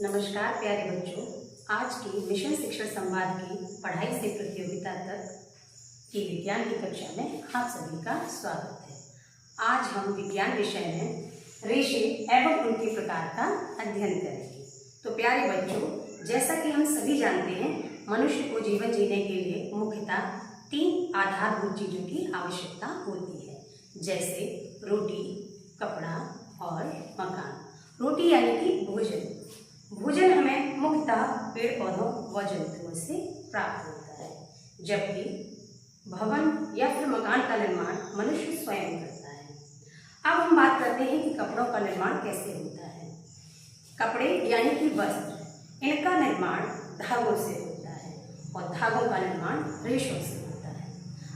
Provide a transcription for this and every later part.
नमस्कार प्यारे बच्चों, आज की मिशन शिक्षण संवाद की पढ़ाई से प्रतियोगिता तक की विज्ञान की कक्षा में आप सभी का स्वागत है। आज हम विज्ञान विषय में रेशे एवं उनके प्रकार का अध्ययन करेंगे। तो प्यारे बच्चों, जैसा कि हम सभी जानते हैं, मनुष्य को जीवन जीने के लिए मुख्यतः 3 आधारभूत चीज़ों की आवश्यकता होती है, जैसे रोटी, कपड़ा और मकान। रोटी यानी कि भोजन। भोजन हमें मुख्यतः पेड़ पौधों व जंतुओं से प्राप्त होता है, जबकि भवन या फिर मकान का निर्माण मनुष्य स्वयं करता है। अब हम बात करते हैं कि कपड़ों का निर्माण कैसे होता है। कपड़े यानी कि वस्त्र, इनका निर्माण धागों से होता है और धागों का निर्माण रेशों से होता है।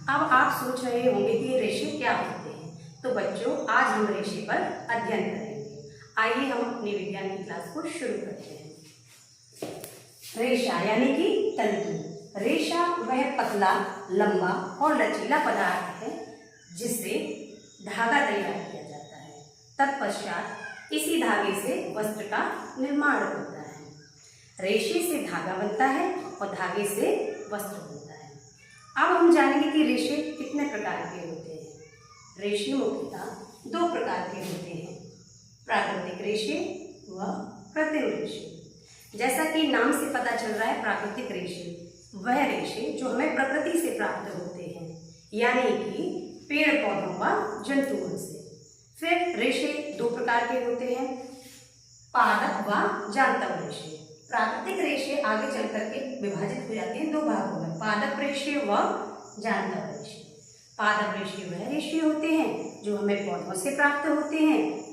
अब आप सोच रहे होंगे कि ये रेशे क्या होते हैं, तो बच्चों आज हम रेशे पर अध्ययन करेंगे। आइए हम अपनी विज्ञान की क्लास को शुरू करते हैं। रेशा यानी कि तंतु। रेशा वह पतला, लंबा और लचीला पदार्थ है जिससे धागा तैयार किया जाता है। तत्पश्चात इसी धागे से वस्त्र का निर्माण होता है। रेशे से धागा बनता है और धागे से वस्त्र बनता है। अब हम जानेंगे कि रेशे कितने प्रकार के होते हैं। रेशे मुख्यतः 2 प्रकार के होते हैं, प्राकृतिक रेशे व कृत्रिम रेशे। जैसा कि नाम से पता चल रहा है, प्राकृतिक रेशे वह रेशे जो हमें प्रकृति से प्राप्त होते हैं, यानी कि पेड़ पौधों व जंतुओं से। फिर रेशे 2 प्रकार के होते हैं, पादप व जांतव रेशे। प्राकृतिक रेशे आगे चल करके विभाजित हो जाते हैं 2 भागों में, पादप रेशे व जांतव रेशे। पादप रेशे वह रेशे होते हैं जो हमें पौधों से प्राप्त होते हैं,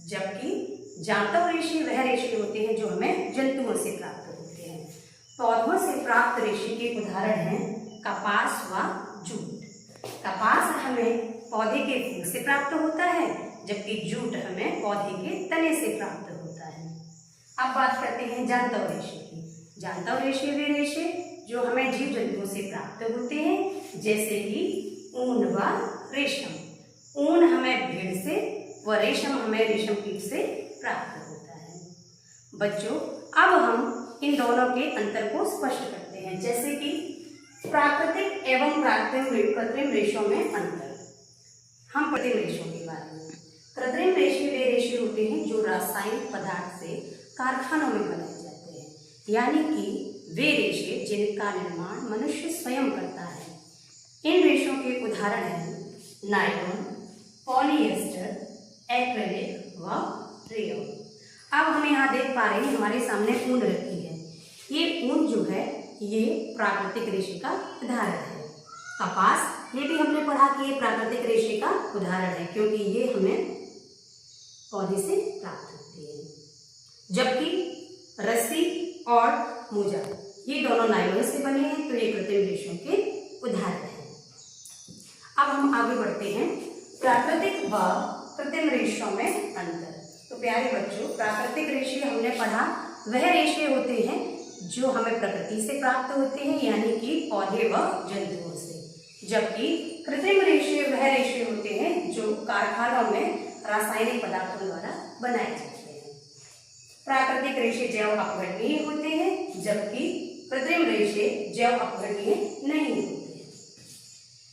जबकि जांतव रेशे वह रेशे होते हैं जो हमें जंतुओं से प्राप्त होते हैं। पौधों से प्राप्त रेशे के उदाहरण हैं कपास व जूट। कपास हमें पौधे के फूल से प्राप्त होता है, जबकि जूट हमें पौधे के तने से प्राप्त होता है। अब बात करते हैं जांतव रेशे की। जांतव रेशे वे रेशे जो हमें जीव जंतुओं से प्राप्त होते हैं, जैसे कि ऊन व रेशम। ऊन हमें भेड़ से व रेशम हमें रेशम कीट से प्राप्त होता है। बच्चों, अब हम इन दोनों के अंतर को स्पष्ट करते हैं, जैसे कि प्राकृतिक एवं कृत्रिम रेशों में अंतर। हम कृत्रिम रेशों के बारे में। कृत्रिम रेशे वे रेशे होते हैं जो रासायनिक पदार्थ से कारखानों में बनाए जाते हैं, यानी कि वे रेशे जिनका निर्माण मनुष्य स्वयं करता है। इन रेशों के उदाहरण हैं नायलॉन, पॉलिएस्टर, एक्रेलिक व रेयन। अब हम यहाँ देख पा रहे हैं, हमारे सामने ऊन रखी है। ये ऊन जो है ये प्राकृतिक रेशे का उदाहरण है। कपास, ये भी हमने पढ़ा कि ये प्राकृतिक रेशे का उदाहरण है, क्योंकि ये हमें पौधे से प्राप्त होती है। जबकि रस्सी और मोजा ये दोनों नायलॉन से बने हैं, तो ये कृत्रिम रेशों के उदाहरण हैं। अब हम आगे बढ़ते हैं, प्राकृतिक व कृत्रिम रेशों में अंतर। तो प्यारे बच्चों, प्राकृतिक रेशे हमने पढ़ा वह रेशे होते हैं जो हमें प्रकृति से प्राप्त होते हैं, यानी कि पौधे व जंतुओं से। जबकि कृत्रिम रेशे वह रेशे होते हैं जो कारखानों में रासायनिक पदार्थों द्वारा बनाए जाते हैं। प्राकृतिक रेशे जैव अपघटनीय होते हैं, जबकि कृत्रिम रेशे जैव अपघटनीय नहीं होते हैं।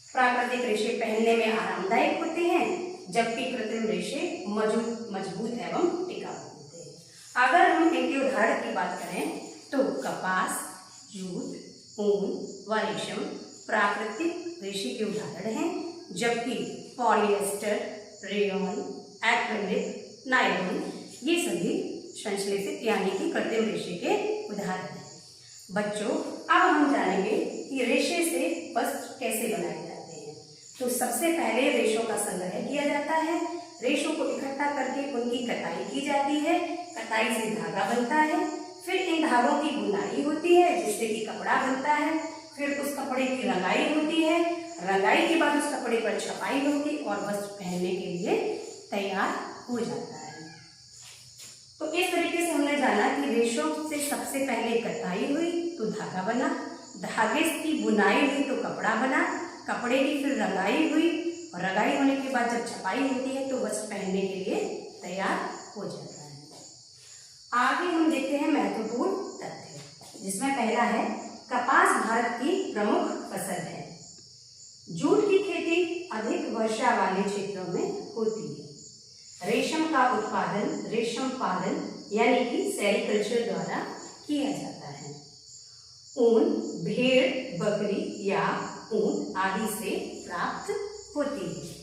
प्राकृतिक रेशे पहनने में आरामदायक होते हैं, जबकि कृत्रिम रेशे मजबूत एवं टिकाऊ होते हैं। अगर हम इनके उदाहरण की बात करें तो कपास, जूट, ऊन व रेशम प्राकृतिक रेशे के उदाहरण हैं, जबकि पॉलिएस्टर, रेयन, एक्रेलिक, नायलॉन ये सभी संश्लेषित यानी कि कृत्रिम रेशे के उदाहरण हैं। बच्चों, अब हम जानेंगे कि रेशे से वस्त्र कैसे बनाए जाते हैं। तो सबसे पहले रेशों का संग्रह किया जाता है। रेशों को इकट्ठा करके उनकी कटाई की जाती है। कटाई से धागा बनता है। फिर इन धागों की बुनाई होती है, जिससे कि कपड़ा बनता है। फिर उस कपड़े की रंगाई होती है। रंगाई के बाद उस कपड़े पर छपाई होगी और वस्त्र पहनने के लिए तैयार हो जाता है। तो इस तरीके से हमने जाना कि रेशों से सबसे पहले कटाई हुई तो धागा बना, धागे की बुनाई हुई तो कपड़ा बना, कपड़े की फिर रंगाई हुई और रंगाई होने के बाद जब छपाई होती है तो वस्त्र पहनने के लिए तैयार हो जाता है। आगे हम देखते हैं महत्व का उत्पादन रेशम पालन यानी कि सेरीकल्चर द्वारा किया जाता है। ऊन भेड़, बकरी या ऊंट आदि से प्राप्त होती है।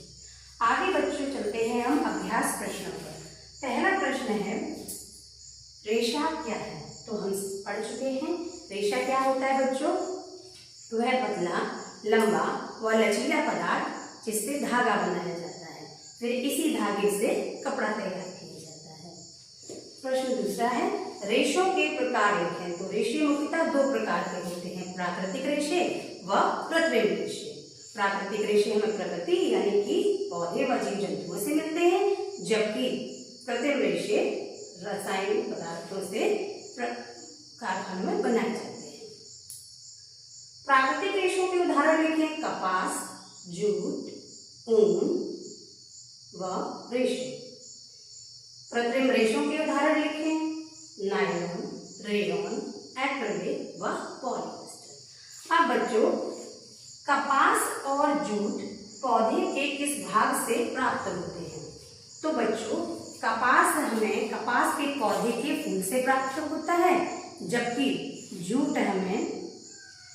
आगे बच्चों चलते हैं हम अभ्यास प्रश्नों पर। पहला प्रश्न है रेशा क्या है? तो हम पढ़ चुके हैं। रेशा क्या होता है बच्चों? वह पतला, लंबा व लचीला पदार्थ जिससे धागा बनाया जाता है, फिर इसी धागे से कपड़ा तैयार किया जाता है। प्रश्न दूसरा है रेशों के प्रकार लिखें। तो रेशे मुख्यतः दो प्रकार के होते हैं, प्राकृतिक रेशे व कृत्रिम रेशे। प्राकृतिक रेशे हमें प्रकृति यानी कि पौधे व जीव जंतुओं से मिलते हैं, जबकि कृत्रिम रेशे रासायनिक पदार्थों से कारखानों में बनाए जाते हैं। प्राकृतिक रेशों के उदाहरण लिखें। कपास, जूट, ऊन व रेशम। कृत्रिम रेशों के उदाहरण लिखें। नायलॉन, रेयॉन, एक्रिलिक व पॉलिएस्टर। अब बच्चों कपास और जूट पौधे के किस भाग से प्राप्त होते हैं? तो बच्चों कपास के पौधे के फूल से प्राप्त होता है, जबकि जूट हमें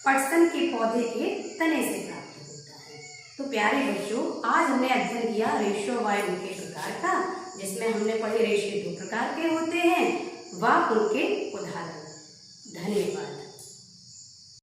पटसन के पौधे के तने से प्राप्त होता है। तो प्यारे बच्चों, आज हमने अध्ययन किया रेशों व उनके प्रकार का, जिसमें हमने पढ़े रेशे दो प्रकार के होते हैं व उनके उदाहरण। धन्यवाद।